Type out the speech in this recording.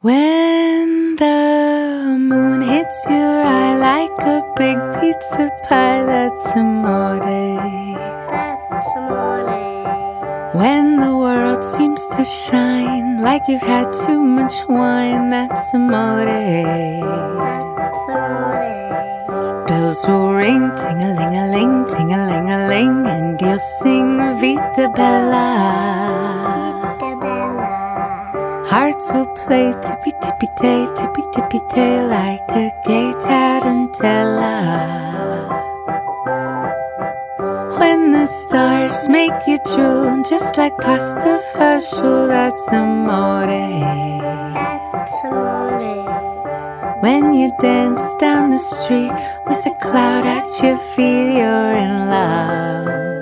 When the moon hits your eye like a big pizza pie, that's amore. That's amore. When the world seems to shine like you've had too much wine, that's amore. That's amore. Bells will ring, ting-a-ling-a-ling, ting-a-ling-a-ling, and you'll sing Vita Bella. Vita Bella. Hearts will play tippy-tippy-tay, tippy-tippy-tay, like a gay tarantella. When the stars make you drool, just like pasta fagioli, that's amore. That's amore. When you dance down the street with a cloud at your feet, you're in love.